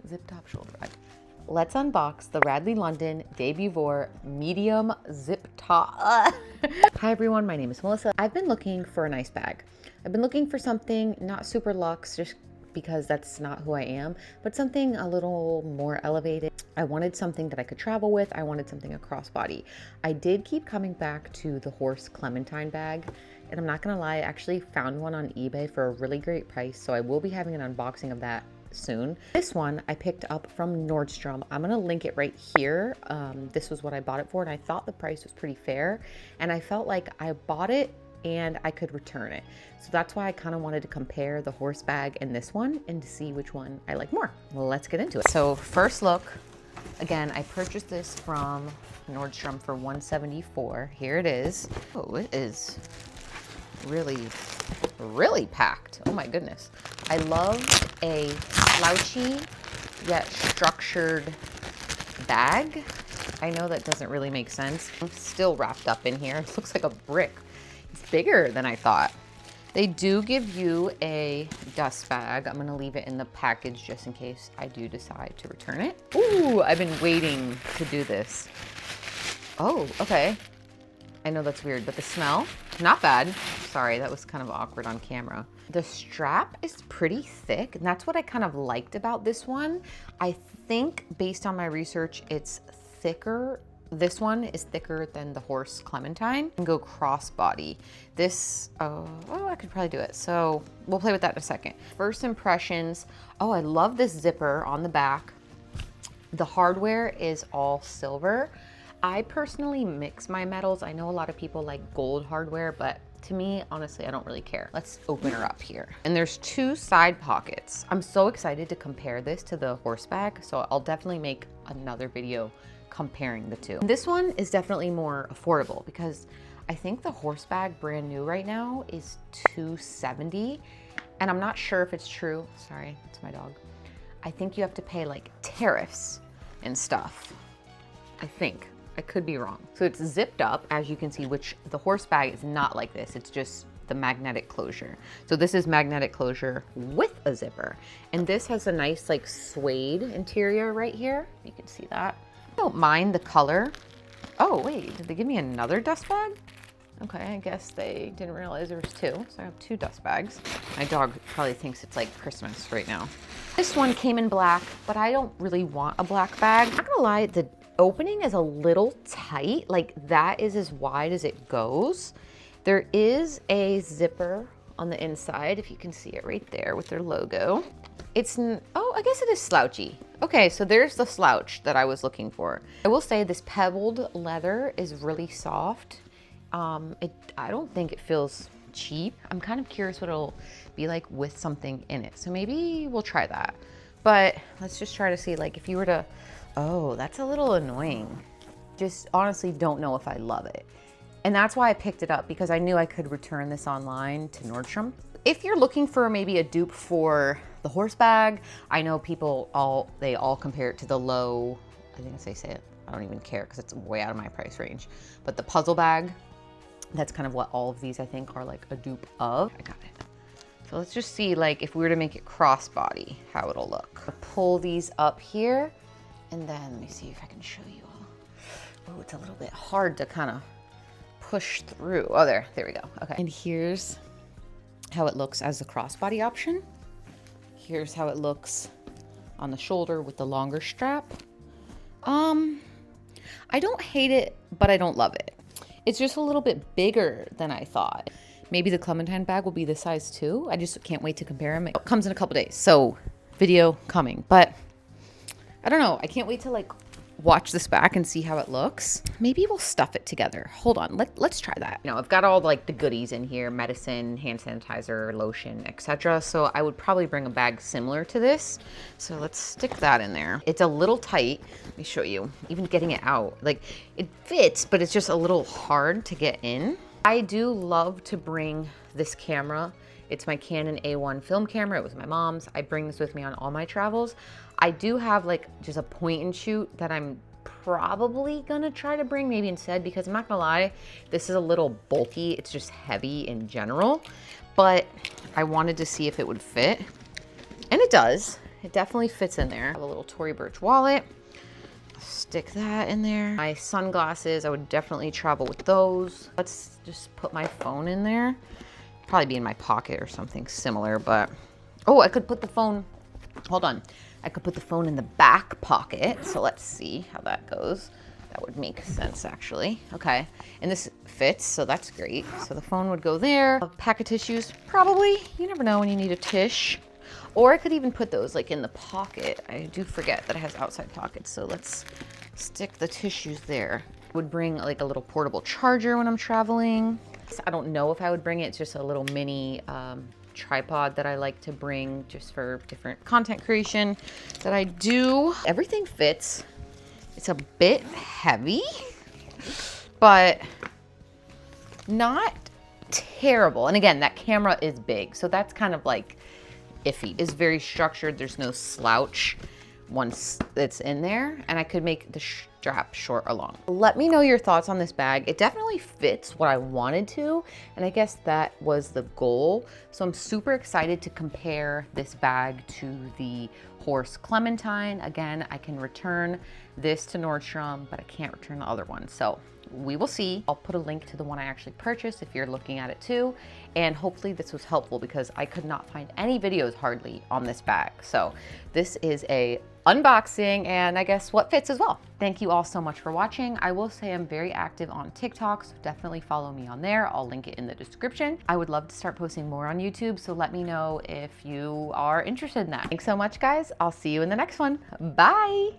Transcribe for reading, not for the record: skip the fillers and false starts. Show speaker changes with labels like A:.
A: Ziptop shoulder bag. Let's unbox the Radley London de Beauvoir medium zip top. Hi everyone, my name is Melissa. I've been looking for a nice bag. I've been looking for something not super luxe, just because that's not who I am, but something a little more elevated. I wanted something that I could travel with. I wanted something a crossbody. I did keep coming back to the horse clementine bag, and I'm not gonna lie, I actually found one on eBay for a really great price, so I will be having an unboxing of that soon. This one I picked up from Nordstrom. I'm gonna link it right here. This was what I bought it for, and I thought the price was pretty fair, and I felt like I bought it and I could return it. So that's why I kind of wanted to compare the horse bag and this one and to see which one I like more. Well, let's get into it. So first look, again, I purchased this from Nordstrom for $174. Here it is. Oh, it is really packed. Oh my goodness. I love a slouchy yet structured bag. I know that doesn't really make sense. I'm still wrapped up in here. It looks like a brick. It's bigger than I thought. They do give you a dust bag. I'm gonna leave it in the package just in case I do decide to return it. Ooh, I've been waiting to do this. Oh, okay. I know that's weird, but the smell, not bad. Sorry, that was kind of awkward on camera. The strap is pretty thick, and that's what I kind of liked about this one. I think based on my research, it's thicker. This one is thicker than the horse clementine. And go crossbody. This, oh, I could probably do it. So we'll play with that in a second. First impressions, oh, I love this zipper on the back. The hardware is all silver. I personally mix my metals. I know a lot of people like gold hardware, but to me, honestly, I don't really care. Let's open her up here. And there's two side pockets. I'm so excited to compare this to the horse bag, so I'll definitely make another video comparing the two. This one is definitely more affordable because I think the horse bag brand new right now is $270, and I'm not sure if it's true. Sorry, it's my dog. I think you have to pay like tariffs and stuff. I think. I could be wrong. So it's zipped up, as you can see, which the horse bag is not like this. It's just the magnetic closure. So this is magnetic closure with a zipper. And this has a nice like suede interior right here. You can see that. I don't mind the color. Oh wait, did they give me another dust bag? Okay, I guess they didn't realize there was two. So I have two dust bags. My dog probably thinks it's like Christmas right now. This one came in black, but I don't really want a black bag. I'm not gonna lie, the opening is a little tight. Like that is as wide as it goes. There is a zipper on the inside, if you can see it right there with their logo. It's, oh, I guess it is slouchy. Okay, so there's the slouch that I was looking for. I will say this pebbled leather is really soft. I don't think it feels cheap. I'm kind of curious what it'll be like with something in it. So maybe we'll try that. But let's just try to see, like, if you were to, oh, that's a little annoying. Just honestly don't know if I love it. And that's why I picked it up, because I knew I could return this online to Nordstrom. If you're looking for maybe a dupe for the horse bag, I know people they all compare it to the low, I think they say it, I don't even care because it's way out of my price range. But the puzzle bag, that's kind of what all of these I think are like a dupe of. I got it. So let's just see, like, if we were to make it crossbody, how it'll look. I'll pull these up here, and then let me see if I can show you all. Oh, it's a little bit hard to kind of push through. Oh, there we go. Okay. And here's how it looks as the crossbody option. Here's how it looks on the shoulder with the longer strap. I don't hate it, but I don't love it. It's just a little bit bigger than I thought. Maybe the clementine bag will be this size too. I just can't wait to compare them. It comes in a couple days, so video coming. But I don't know. I can't wait to like watch this back and see how it looks. Maybe we'll stuff it together. Hold on, let's try that. You know, I've got all like the goodies in here, medicine, hand sanitizer, lotion, etc. So I would probably bring a bag similar to this. So let's stick that in there. It's a little tight. Let me show you, even getting it out. Like it fits, but it's just a little hard to get in. I do love to bring this camera. It's my Canon A1 film camera. It was my mom's. I bring this with me on all my travels. I do have like just a point and shoot that I'm probably gonna try to bring maybe instead, because I'm not gonna lie, this is a little bulky. It's just heavy in general, but I wanted to see if it would fit. And it does. it definitely fits in there. I have a little Tory Burch wallet. Stick that in there. My sunglasses, I would definitely travel with those. Let's just put my phone in there. Probably be in my pocket or something similar, but oh, I could put the phone, hold on. I could put the phone in the back pocket. So let's see how that goes. That would make sense actually. Okay, and this fits, so that's great. So the phone would go there. A pack of tissues, probably. You never know when you need a tish. Or I could even put those like in the pocket. I do forget that it has outside pockets, so let's stick the tissues there. Would bring like a little portable charger when I'm traveling. I don't know if I would bring it. It's just a little mini tripod that I like to bring just for different content creation that I do. Everything fits. It's a bit heavy, but not terrible. And again, that camera is big, so that's kind of like iffy. It's very structured. There's no slouch once it's in there, and I could make the strap short or long. Let me know your thoughts on this bag. It definitely fits what I wanted to, and I guess that was the goal. So I'm super excited to compare this bag to the Horse Clementine. Again, I can return this to Nordstrom, but I can't return the other one. So we will see. I'll put a link to the one I actually purchased if you're looking at it too. And hopefully this was helpful because I could not find any videos hardly on this bag. So this is a unboxing and I guess what fits as well. Thank you all so much for watching. I will say I'm very active on TikTok, so definitely follow me on there. I'll link it in the description. I would love to start posting more on YouTube, so let me know if you are interested in that. Thanks so much, guys. I'll see you in the next one. Bye.